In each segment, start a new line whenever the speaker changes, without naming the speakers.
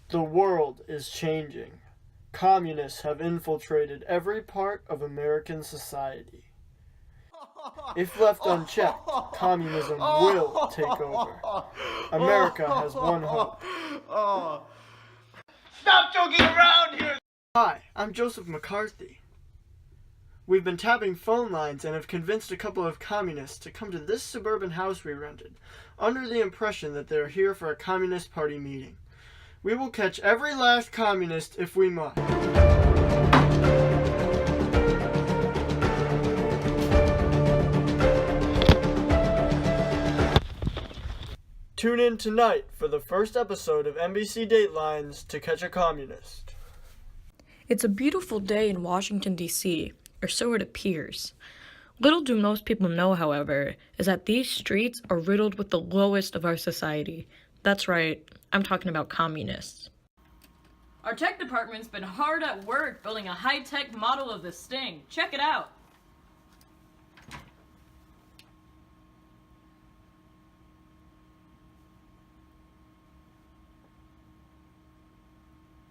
The world is changing. Communists have infiltrated every part of American society. If left unchecked, communism will take over. America has one hope.
Stop joking around here!
Hi, I'm Joseph McCarthy. We've been tapping phone lines and have convinced a couple of communists to come to this suburban house we rented, under the impression that they're here for a Communist Party meeting. We will catch every last communist if we must. Tune in tonight for the first episode of NBC Datelines To Catch a Communist.
It's a beautiful day in Washington, D.C., or so it appears. Little do most people know, however, is that these streets are riddled with the lowest of our society. That's right, I'm talking about communists.
Our tech department's been hard at work building a high-tech model of the Sting. Check it out.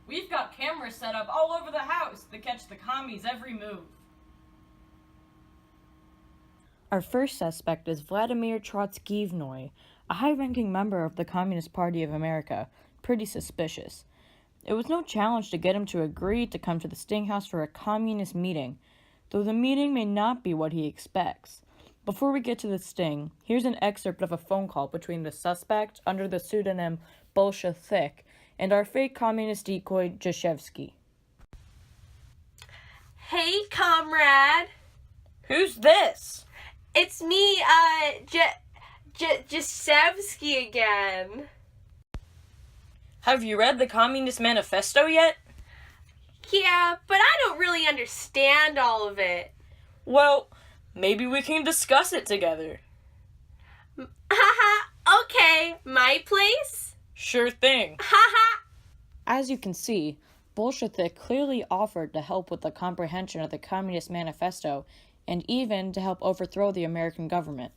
We've got cameras set up all over the house to catch the commies' every move.
Our first suspect is Vladimir Trotskyevnoy, a high-ranking member of the Communist Party of America. Pretty suspicious. It was no challenge to get him to agree to come to the Sting House for a communist meeting, though the meeting may not be what he expects. Before we get to the sting, here's an excerpt of a phone call between the suspect, under the pseudonym Bolshevik, and our fake communist decoy, Jashevsky.
Hey, comrade.
Who's this?
It's me, Jashevsky again.
Have you read the Communist Manifesto yet?
Yeah, but I don't really understand all of it.
Well, maybe we can discuss it together.
Haha, okay, my place?
Sure thing.
Haha.
As you can see, Bolshevik clearly offered to help with the comprehension of the Communist Manifesto and even to help overthrow the American government.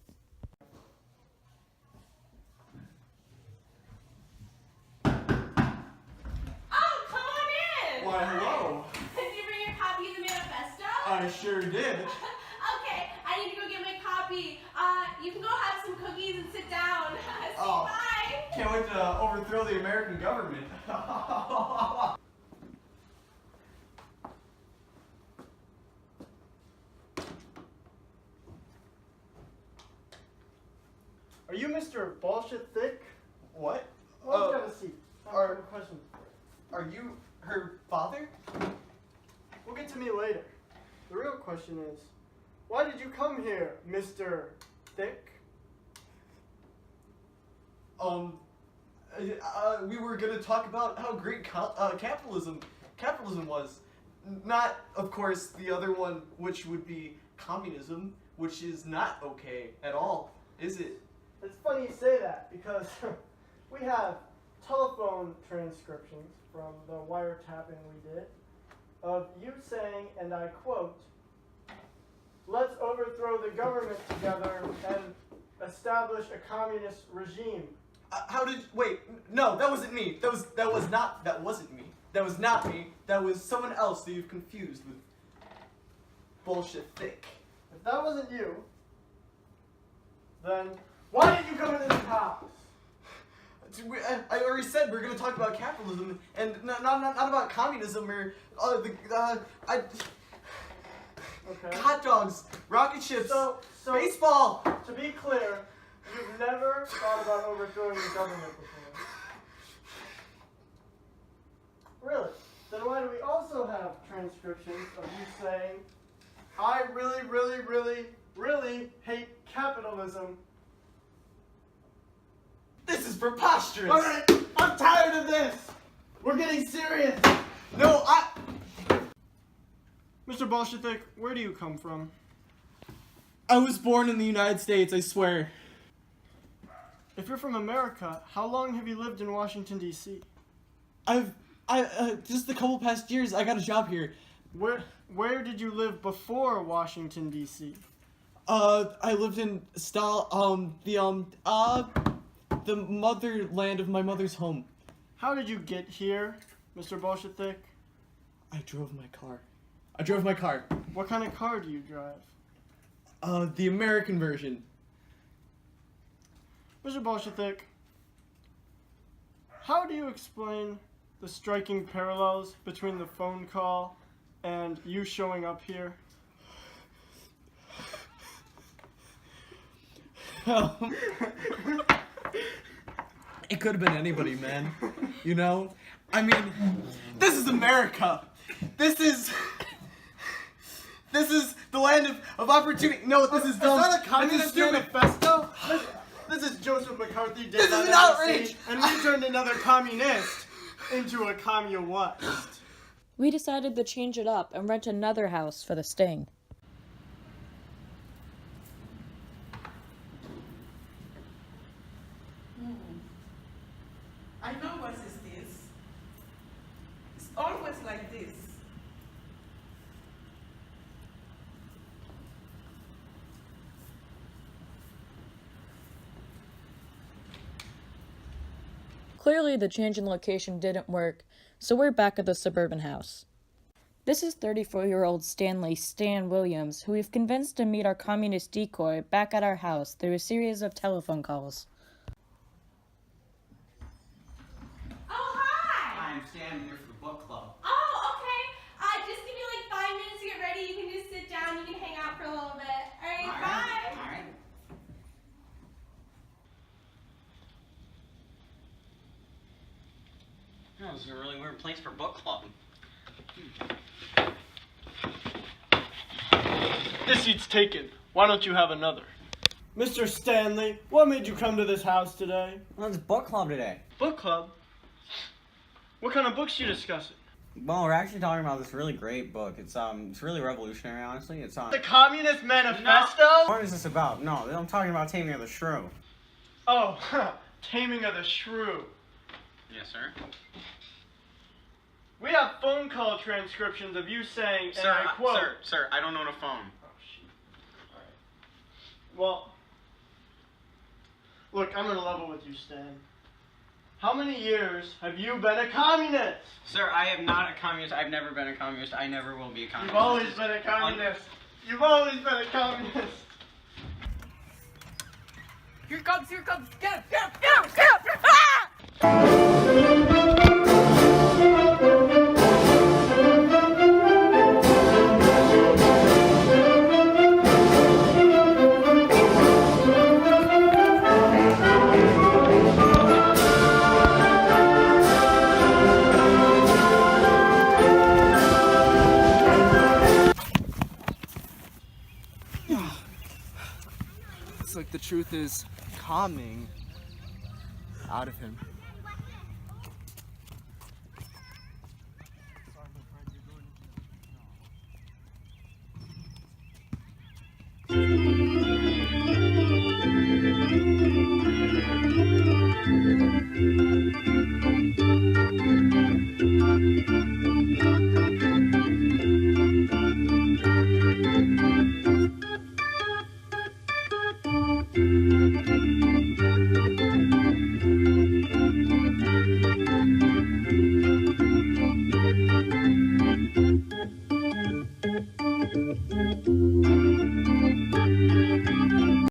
Oh, come on in!
Why, hello.
Did you bring your copy of the manifesto?
I sure did.
Okay, I need to go get my copy. You can go have some cookies and sit down. Say
Oh.
bye.
Can't wait to overthrow the American government. Are you Mr. Bolshevik?
What?
Let's have a seat.
are-
I have a question.
Are you her father?
We'll get to me later. The real question is, why did you come here, Mr. Thick?
We were gonna talk about how great capitalism was. Not, of course, the other one, which would be communism, which is not okay at all, is it?
It's funny you say that because we have telephone transcriptions from the wiretapping we did of you saying, and I quote, "Let's overthrow the government together and establish a communist regime."
Wait, no, that wasn't me. That wasn't me. That was not me. That was someone else that you've confused with Bolshevik.
If that wasn't you, then why did you come into this house?
I already said we're gonna talk about capitalism and not about communism or
Okay.
hot dogs, rocket ships,
So
baseball.
to be clear, you've never thought about overthrowing the government before. Really? Then why do we also have transcriptions of you saying, "I really, really, really, really hate capitalism"?
This is preposterous.
Alright, I'm tired of this! We're getting serious!
No,
Mr. Bolshevik, where do you come from?
I was born in the United States, I swear.
If you're from America, how long have you lived in Washington, D.C.?
Just a couple past years, I got a job here.
Where did you live before Washington, D.C.?
I lived in the motherland of my mother's home.
How did you get here, Mr. Bolshevik?
I drove my car. I drove my car.
What kind of car do you drive?
The American version.
Mr. Bolshevik, how do you explain the striking parallels between the phone call and you showing up here?
It could have been anybody, man. You know? I mean, this is America. This is the land of opportunity. No, this is dumb.
Is that a
This is
communist
stupid.
manifesto? This is Joseph McCarthy.
This is an outrage!
And we turned another communist into a communist.
We decided to change it up and rent another house for the sting.
I know what is this. It's always like this.
Clearly, the change in location didn't work, so we're back at the suburban house. This is 34-year-old Stanley Stan Williams, who we've convinced to meet our communist decoy back at our house through a series of telephone calls.
Oh, hi!
I'm standing here for the book club.
Oh, okay. Just give you like 5 minutes to get ready. You can just sit down. You can hang out for a little bit. All right, bye.
All right. Oh, this is a really weird place for book club.
This seat's taken. Why don't you have another? Mr. Stanley, what made you come to this house today?
Well, it's book club today.
Book club? What kind of books you discussing?
Well, we're actually talking about this really great book. It's really revolutionary, honestly. It's on.
The Communist Manifesto?
What is this about? No, I'm talking about Taming of the Shrew.
Oh, Taming of the Shrew.
Yes, sir.
We have phone call transcriptions of you saying, and I quote...
Sir, I don't own a phone.
Oh, shoot. Alright. Well, look, I'm gonna level with you, Stan. How many years have you been a communist?
Sir, I am not a communist. I've never been a communist. I never will be a communist.
You've always been a communist. You've always been a communist.
Here it comes, here it comes. Get it, get it, get it, get it. Ah!
It's like the truth is calming out of him.